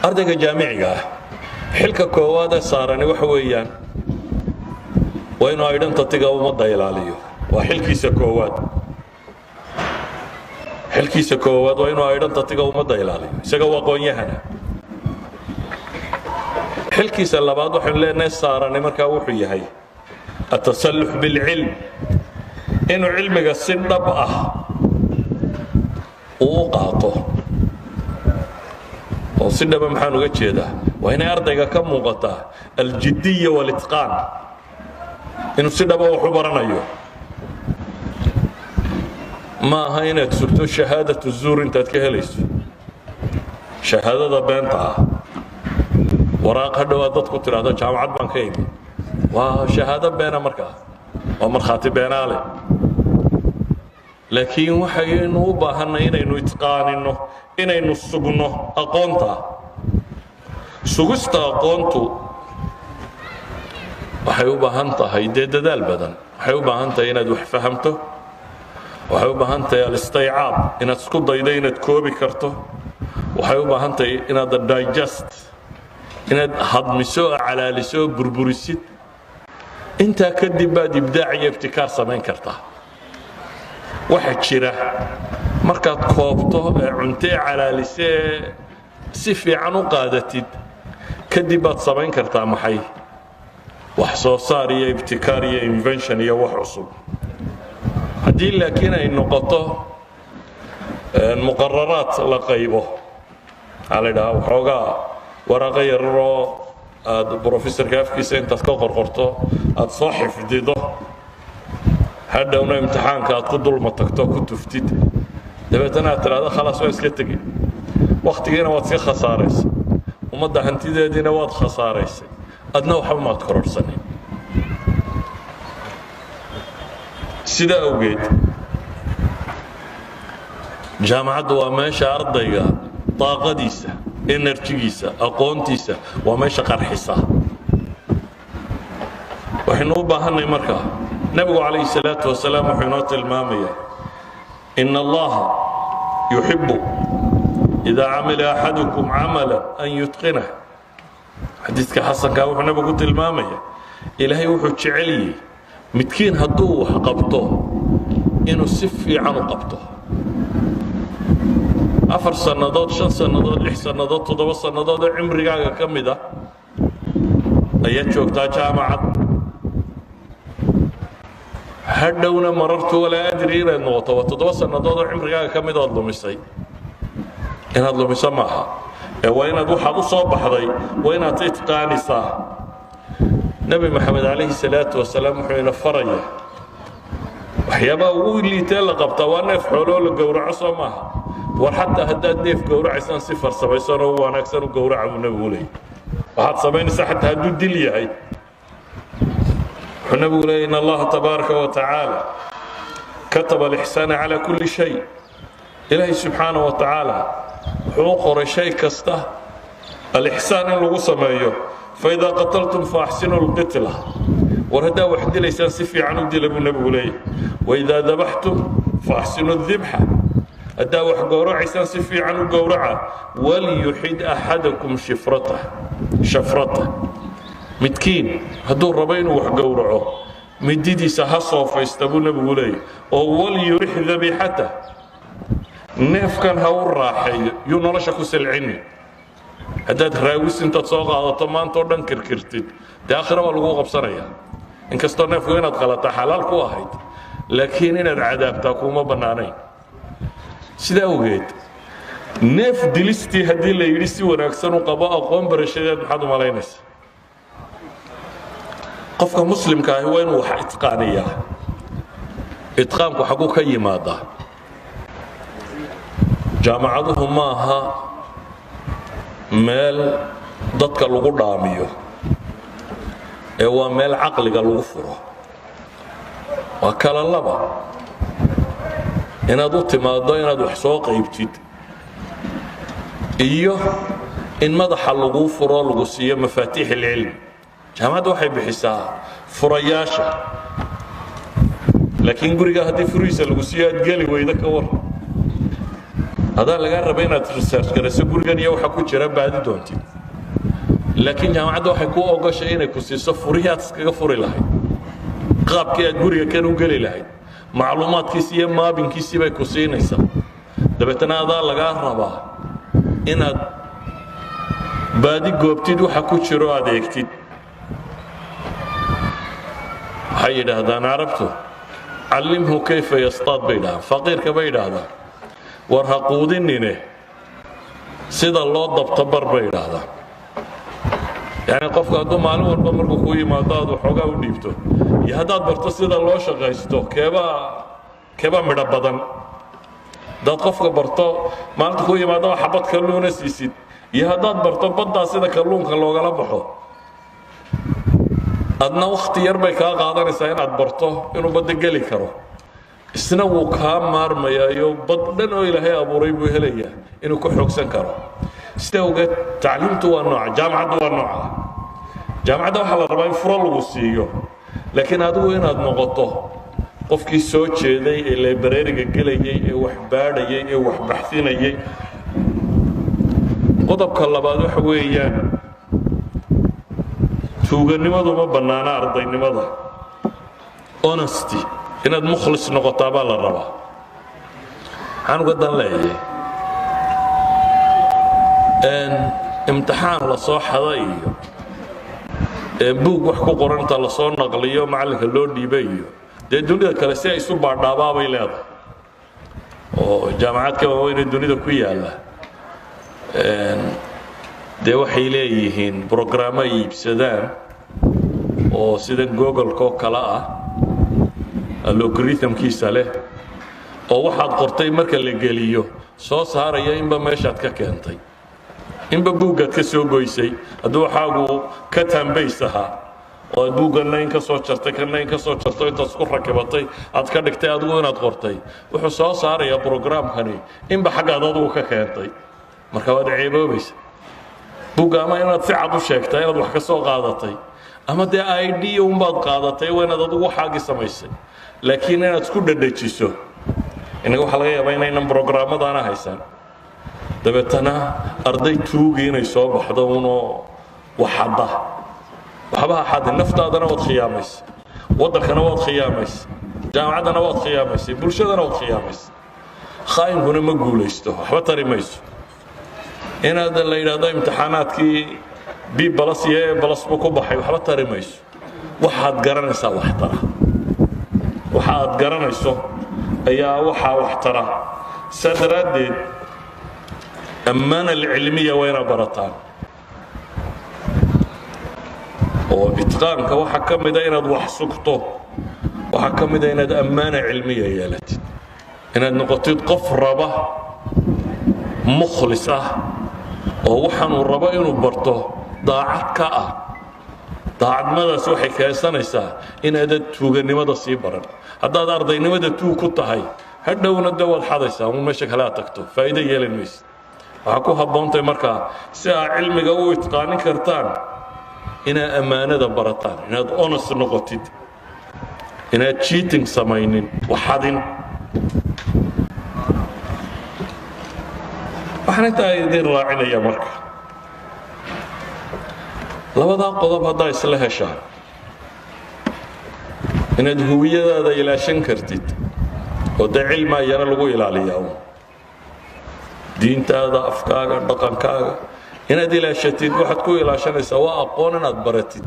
ardayga jaamiciga ah xilka koowaad ee saarani waxa weeyaan waa inuu identity-ga ummadda ilaaliyo waa xilkiisa koowaad waa inuu identity-ga ummadda ilaaliyo isaga waa aqoon-yahana xilkiisa labaad waxaynu leenahay saarani markaa wuxuu yahay التسلح بالعلم إنه علمك السنب وقاطه والسنب محانو كده وهنا أرضك كم مقطع الجدية والإتقان إنه السنب هو حبرنا أيوه ما هنا تسلتو شهادة الزور أنت تكهليس شهادة بنتها وراق هذا وضدك ترى هذا جامعة بنكين وشهادة بينا مركا ومرخاتي بينا علي لكن وحينو باهنا إنه يتقانينو إنه سجنو أقونتا سجست أقونتو وحيو باهنتا هيدا دال بدن وحيو باهنتا إنه دوح فهمته وحيو باهنتا الاستيعاب إنه تسكت ضيدين تكوبي كرتو وحيو باهنتا إنه دايجست إنه هضمسو على لسو بربوريسيت انت كدب بعد ابداعي ابتكار سمين كرتا واحد شيره markaad koobto cuntee calaalisee si fiican u qaadatid kadib baad samayn kartaa maxay wax soo saar iyo ibtikaar iyo invention iyo wax cusub haddii laakiin ay noqoto muqararaat la qaybo alayda waxoogaa waraaqo yaroo aad professorka afkiisa intaad ka qorqorto aad soo xifdido hadhowna imtixaanka aad ku dulma tagto ku tuftid dabeetana aad tiraahdo khalaas waa iska tegey waqtigiina waad iska khasaaraysay ummadda hantideediina waad khasaaraysay adna waxba maad kororsanin sida awgeed jaamacaddu waa meesha ardayga daaqadiisa enerjigiisa aqoontiisa waa meesha qarxisa waxaynu u baahanay markaa nabigu calayhi salaatu wasalaam wuxuu inoo tilmaamaya إن الله يحب إذا عمل أحدكم عملا أن يتقنه حديثك حسن كاوح نبي قلت المامية إلهي وحو تشعلي متكين هدوه قبطه إنه سفي عنه قبطه أفر سنضات شن سنضات إح سنضات تضوى سنضات عمري قاقا كم ده أيات شوكتا جامعة hadhowna marartu walaa adri inaad noqoto waa 7 sannadood oo cimrigaaga ka mid ah lumisay inaad lumiso maaha ee waa inaad waxaad u soo baxday waa inaad itqaanisaa nabi maxamed calayhi salaatu wasalaam wuxuu ina faraya waxyaabaha ugu liitee la qabtaa waa neef xooloo la gowraco soo maaha war xataa haddaad neef gowracaysaan si farsamaysan oo wanaagsan u gowraca buu nabigu leeyahay waxaad samaynaysaa xataa hadduu dil yahay ونقول إن الله تبارك وتعالى كتب الإحسان على كل شيء إلهي سبحانه وتعالى حقوق شيء كسته الإحسان الوصمية فإذا قتلتم فأحسنوا القتلة وهذا وحد ليس سفي عنه دي لبنبولي وإذا ذبحتم فأحسنوا الذبحة هذا وحد عيسان سفي عنه قورعة وليحد أحدكم شفرته midkiin hadduu rabo inuu wax gowraco mididiisa ha soofaysta buu nabigu leeyahay oo wal yurix dhabixata neefkan ha u raaxeeyo yuu nolosha ku silcini haddaad raawis intaad soo qaadato maanta oo dhan kirkirtid dee aakhira waa lagu qabsanayaa inkastoo neefku inaad qalataa xalaal ku ahayd laakiin inaad cadaabtaa kuma bannaanayn sidaa awgeed neef dilistii haddii la yidhi si wanaagsan u qabo aqoon barashadeed maxaad u malaynaysa qofka muslimka ah waa inuu wax itqaaniyaa itqaanku xaguu ka yimaadaa jaamacaduhu ma aha meel dadka lagu dhaamiyo ee waa meel caqliga lagu furo waa kala laba inaad u timaado inaad wax soo qaybtid iyo in madaxa lagu furo lagu siiyo mafaatiix ilcilm jaamacaddu waxay bixisaa furayaasha laakiin guriga haddii furihiisa lagu siiyo aad geli weyda ka war هذا اللي قال ربنا ترسل كرسي برجان يا وحكوا جرب بعد دونتي لكن جامعة وحكوا أوجا شيء كوسي صفوريات كفوري لهاي قاب كي أقولي كانوا قليل لهاي معلومات كيسية ما بين كيسي بكوسي نيسا دبتنا هذا اللي قال ربا إن بعد قبتي دو حكوا شرو هذا يكتي هاي هذا أنا عرفته علمه كيف يصطاد بينها فقير كبير هذا ورهقودينه سيد الله ضبط بيد هذا يعني قف هذا معلوم البمر بخوي ما داد وحوجا وديبته يهداد برت سيد الله شغايسته كبا مدبدن داد قف برت مالت خوي ما داد حبط كلون سيسيد يهداد برت بدا سيد كلون كلوغا لبخو adna waqti yar bay ka qaadanaysaa inaad barto inuu bad gali karo isna wuu ka maarmayo badan oo Ilaahay abuuray buu helayaa inuu ku xoogsan karo istawga tacliimtu waa nooc jaamacadu waa nooc jaamacada waxa la rabaa in furo lagu siiyo laakiin adigu inaad noqoto qofkii soo jeeday ee librariga galayay ee wax baadhayay ee wax baxsinayay qodobka labaad waxa weeyaan tuuganimadu ma banaana ardaynimada honesty inaad mukhlis noqotaa baa la rabaa waxaan uga dan leeyahay imtixaan la soo xaday iyo buug wax ku qoran inta la soo naqliyo macalinka loo dhiibay iyo dee dunida kale si ay isu baadhaabaa bay leedahay oo jaamacadka waaweyn ee dunida ku yaala dee waxay leeyihiin programmo ay iibsadaan oo sida Google-ko kala ah algorithm-kiisa leh oo waxaad qortay marka la geliyo soo saaraya inba meeshaad ka keentay inba buugaad ka soo goysay hadduu waxaagu ka tambaysaha oo buugana in ka soo jartay kana in ka soo jartay intaad isku rakibatay aad ka dhigtay adigu inaad qortay wuxuu soo saaraya programkani inba xaggaad adigu ka keentay marka waad ceeboobaysa buugama inaad si cad u sheegtay inaad wax ka soo qaadatay ama dee ID un baad qaadatay waynaad adigu waxaagi samaysay laakiin inaad isku dhadhajiso inaga waxa laga yaabaa inaynan programmadana haysan dabeetana arday tuugi inay soo baxdo uno waxada waxba xad naftaadana wad khiyaamaysa wadankana wad khiyaamaysa jaamacadana wad khiyaamaysa bulshadana wad khiyaamaysa khaayinkuna ma guulaysto waxba tari mayso إن هذا اللي يراد امتحانات كي ببلاس يه بلاس بكو بحي وحبا تاري ميسو واحد قرن يسا واحترا واحد قرن يسو ايا وحا واحترا سادراد أمانة العلمية وين برطان وإتقان كوحا كم دينا وحسكتو وحا كم دينا أمانة علمية يالتي إن النقطة قفر ربا مخلصة oo waxaan uu rabo inuu barto daacad ka ah daacadnimadaas waxay keensanaysaa inaad tuuganimada sii baran haddaad ardaynimada tuug ku tahay hadhowna dawad xadaysaa oo meesha kala tagto faa'iido yeelan mayso waxa ku haboontay marka si aad cilmiga u itqaanin kartaan inaad amaanada barataan inaad honest noqotid inaad cheating samaynin waxadin waxaan intaa idin raacinaya marka labada qodob hadda isla heshaan inaad hubiyadaada ilaashan kartid oo cilmi yara lagu ilaaliyo diintaada afkaaga dhaqankaaga inaad ilaashatid waxaad ku ilaashanaysaa waa aqoon inaad baratid